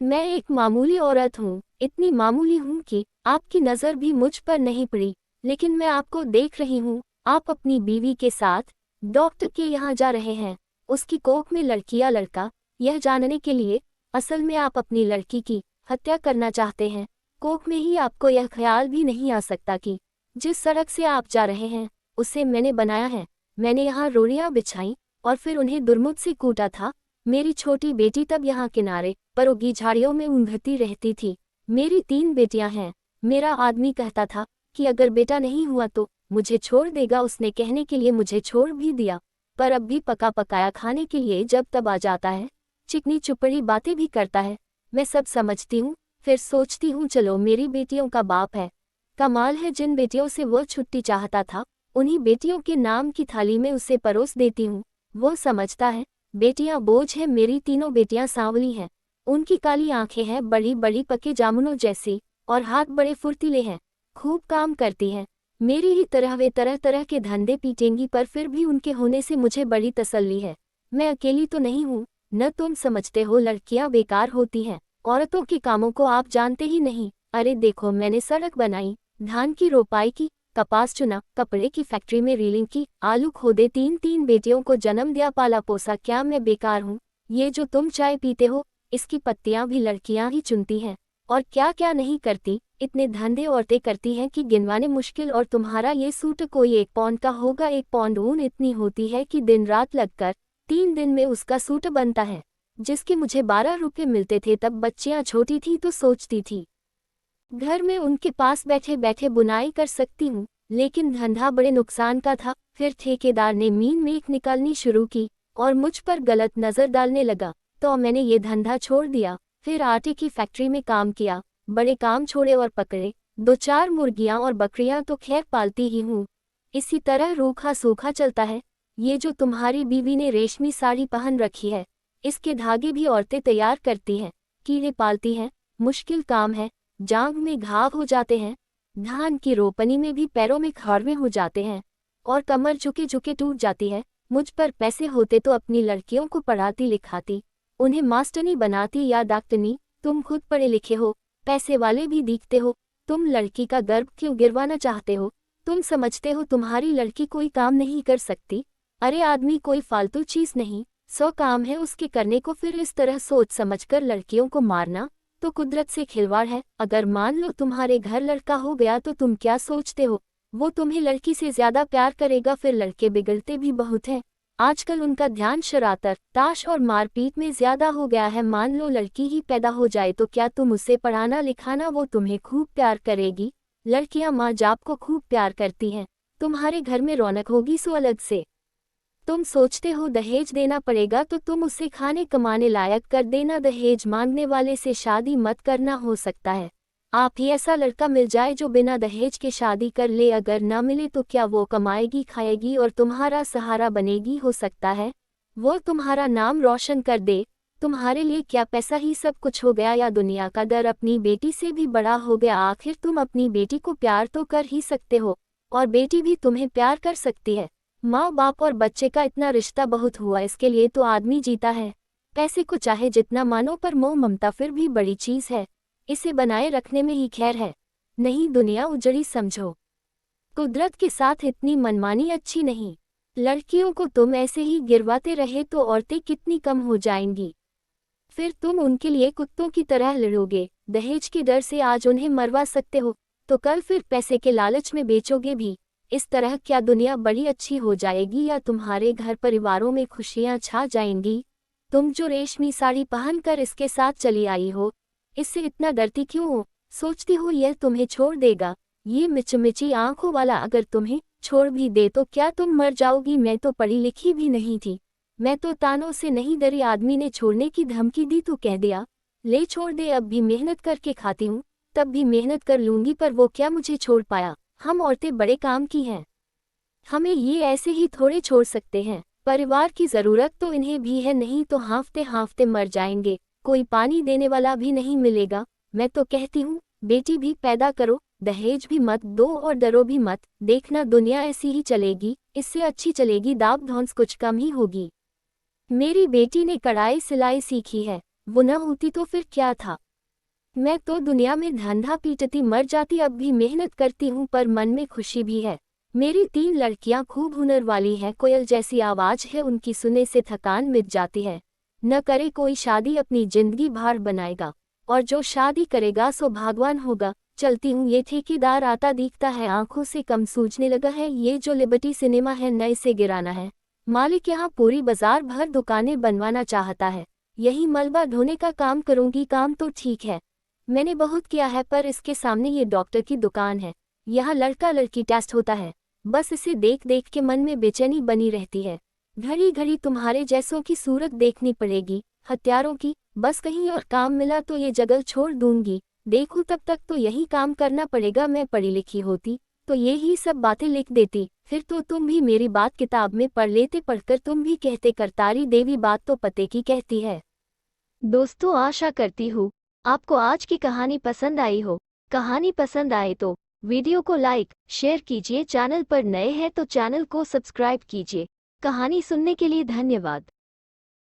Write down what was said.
मैं एक मामूली औरत हूँ, इतनी मामूली हूँ कि आपकी नज़र भी मुझ पर नहीं पड़ी, लेकिन मैं आपको देख रही हूँ। आप अपनी बीवी के साथ डॉक्टर के यहाँ जा रहे हैं, उसकी कोख में लड़की या लड़का, यह जानने के लिए। असल में आप अपनी लड़की की हत्या करना चाहते हैं। कोख में ही आपको यह ख्याल भी नहीं आ सकता कि जिस सड़क से आप जा रहे हैं उसे मैंने बनाया है। मैंने यहाँ रोड़ियाँ बिछाई और फिर उन्हें दुर्मुख से कूटा था। मेरी छोटी बेटी तब यहाँ किनारे पर उगी झाड़ियों में ऊँघती रहती थी। मेरी 3 बेटियां हैं। मेरा आदमी कहता था कि अगर बेटा नहीं हुआ तो मुझे छोड़ देगा। उसने कहने के लिए मुझे छोड़ भी दिया, पर अब भी पका पकाया खाने के लिए जब तब आ जाता है। चिकनी चुपड़ी बातें भी करता है। मैं सब समझती हूँ, फिर सोचती हूँ चलो मेरी बेटियों का बाप है। कमाल है, जिन बेटियों से वो छुट्टी चाहता था उन्हीं बेटियों के नाम की थाली में उसे परोस देती हूँ। वो समझता है बेटियां बोझ है। मेरी तीनों बेटियां सांवली हैं, उनकी काली आंखें हैं बड़ी बड़ी पके जामुनों जैसी, और हाथ बड़े फुर्तीले हैं, खूब काम करती हैं। मेरी ही तरह वे तरह तरह के धंधे पीटेंगी, पर फिर भी उनके होने से मुझे बड़ी तसल्ली है। मैं अकेली तो नहीं हूँ। न तुम समझते हो लड़कियां बेकार होती हैं, औरतों के कामों को आप जानते ही नहीं। अरे देखो, मैंने सड़क बनाई, धान की रोपाई की, कपास चुना, कपड़े की फैक्ट्री में रीलिंग की, आलू खोदे, 3 बेटियों को जन्म दिया, पाला पोसा। क्या मैं बेकार हूँ? ये जो तुम चाय पीते हो इसकी पत्तियां भी लड़कियां ही चुनती हैं, और क्या क्या नहीं करती। इतने धंधे औरतें करती हैं कि गिनवाने मुश्किल। और तुम्हारा ये सूट कोई 1 पौंड का होगा। 1 पौंड ऊन इतनी होती है कि दिन रात लगकर 3 दिन में उसका सूट बनता है, जिसके मुझे 12 रुपये मिलते थे। तब बच्चियां छोटी थी तो सोचती थी घर में उनके पास बैठे बैठे बुनाई कर सकती हूँ, लेकिन धंधा बड़े नुकसान का था। फिर ठेकेदार ने मीन मेख निकालनी शुरू की और मुझ पर गलत नज़र डालने लगा, तो मैंने ये धंधा छोड़ दिया। फिर आटे की फैक्ट्री में काम किया, बड़े काम छोड़े और पकड़े 2-4 मुर्गियाँ और बकरियाँ तो खैर पालती ही हूँ। इसी तरह रूखा सूखा चलता है। ये जो तुम्हारी बीवी ने रेशमी साड़ी पहन रखी है, इसके धागे भी औरतें तैयार करती हैं, कीड़े पालती हैं। मुश्किल काम है, जांघ में घाव हो जाते हैं, धान की रोपनी में भी पैरों में खारवे हो जाते हैं, और कमर झुके झुके टूट जाती है। मुझ पर पैसे होते तो अपनी लड़कियों को पढ़ाती लिखाती, उन्हें मास्टरनी बनाती या डॉक्टरनी। तुम खुद पढ़े लिखे हो, पैसे वाले भी दिखते हो, तुम लड़की का गर्भ क्यों गिरवाना चाहते हो? तुम समझते हो तुम्हारी लड़की कोई काम नहीं कर सकती? अरे आदमी कोई फालतू चीज नहीं, 100 काम है उसके करने को। फिर इस तरह सोच समझकर लड़कियों को मारना तो कुदरत से खिलवाड़ है। अगर मान लो तुम्हारे घर लड़का हो गया तो तुम क्या सोचते हो? वो तुम्हें लड़की से ज्यादा प्यार करेगा। फिर लड़के बिगड़ते भी बहुत हैं, आजकल उनका ध्यान शरारत, ताश और मारपीट में ज्यादा हो गया है। मान लो लड़की ही पैदा हो जाए तो क्या तुम उसे पढ़ाना लिखाना, वो तुम्हें खूब प्यार करेगी। लड़कियां माँ बाप को खूब प्यार करती हैं, तुम्हारे घर में रौनक होगी सो अलग से। तुम सोचते हो दहेज देना पड़ेगा तो तुम उसे खाने कमाने लायक कर देना। दहेज मांगने वाले से शादी मत करना। हो सकता है आप ही ऐसा लड़का मिल जाए जो बिना दहेज के शादी कर ले। अगर ना मिले तो क्या वो कमाएगी खाएगी और तुम्हारा सहारा बनेगी? हो सकता है वो तुम्हारा नाम रोशन कर दे। तुम्हारे लिए क्या पैसा ही सब कुछ हो गया, या दुनिया का डर अपनी बेटी से भी बड़ा हो गया? आखिर तुम अपनी बेटी को प्यार तो कर ही सकते हो, और बेटी भी तुम्हें प्यार कर सकती है। माँ बाप और बच्चे का इतना रिश्ता बहुत हुआ, इसके लिए तो आदमी जीता है। पैसे को चाहे जितना मानो, पर मोह ममता फिर भी बड़ी चीज है, इसे बनाए रखने में ही खैर है। नहीं दुनिया उजड़ी समझो, कुदरत के साथ इतनी मनमानी अच्छी नहीं। लड़कियों को तुम ऐसे ही गिरवाते रहे तो औरतें कितनी कम हो जाएंगी। फिर तुम उनके लिए कुत्तों की तरह लड़ोगे। दहेज के डर से आज उन्हें मरवा सकते हो तो कल फिर पैसे के लालच में बेचोगे भी। इस तरह क्या दुनिया बड़ी अच्छी हो जाएगी, या तुम्हारे घर परिवारों में खुशियां छा जाएंगी? तुम जो रेशमी साड़ी पहनकर इसके साथ चली आई हो, इससे इतना डरती क्यों हो? सोचती हो यह तुम्हें छोड़ देगा? ये मिचमिची आंखों वाला अगर तुम्हें छोड़ भी दे तो क्या तुम मर जाओगी? मैं तो पढ़ी लिखी भी नहीं थी, मैं तो तानों से नहीं डरी। आदमी ने छोड़ने की धमकी दी तो कह दिया ले छोड़ दे। अब भी मेहनत करके खाती हूँ, तब भी मेहनत कर लूंगी, पर वो क्या मुझे छोड़ पाया? हम औरतें बड़े काम की हैं, हमें ये ऐसे ही थोड़े छोड़ सकते हैं। परिवार की ज़रूरत तो इन्हें भी है, नहीं तो हाँफते हाँफते मर जाएंगे, कोई पानी देने वाला भी नहीं मिलेगा। मैं तो कहती हूँ बेटी भी पैदा करो, दहेज भी मत दो और डरो भी मत। देखना दुनिया ऐसी ही चलेगी, इससे अच्छी चलेगी, दाब धौंस कुछ कम ही होगी। मेरी बेटी ने कढ़ाई सिलाई सीखी है, वो न होती तो फिर क्या था। मैं तो दुनिया में धंधा पीटती मर जाती, अब भी मेहनत करती हूँ पर मन में खुशी भी है। मेरी 3 लड़कियाँ खूब हुनर वाली हैं, कोयल जैसी आवाज़ है उनकी, सुनने से थकान मिट जाती है। न करे कोई शादी, अपनी जिंदगी भार बनाएगा, और जो शादी करेगा सो भगवान होगा। चलती हूँ, ये ठेकेदार आता दिखता है, आंखों से कम सूझने लगा है। ये जो लिबर्टी सिनेमा है नए से गिराना है, मालिक यहाँ पूरी बाजार भर दुकानें बनवाना चाहता है। यही मलबा ढोने का काम करूँगी, काम तो ठीक है, मैंने बहुत किया है, पर इसके सामने ये डॉक्टर की दुकान है। यहाँ लड़का लड़की टेस्ट होता है, बस इसे देख देख के मन में बेचैनी बनी रहती है। घड़ी घड़ी तुम्हारे जैसों की सूरत देखनी पड़ेगी, हत्यारों की। बस कहीं और काम मिला तो ये जगह छोड़ दूंगी, देखूं तब तक तो यही काम करना पड़ेगा। मैं पढ़ी लिखी होती तो ये ही सब बातें लिख देती, फिर तो तुम भी मेरी बात किताब में पढ़ लेते, पढ़कर तुम भी कहते करतारी देवी बात तो पते की कहती है। दोस्तों, आशा करती हूँ आपको आज की कहानी पसंद आई हो। कहानी पसंद आए तो वीडियो को लाइक शेयर कीजिए, चैनल पर नए हैं तो चैनल को सब्सक्राइब कीजिए। कहानी सुनने के लिए धन्यवाद।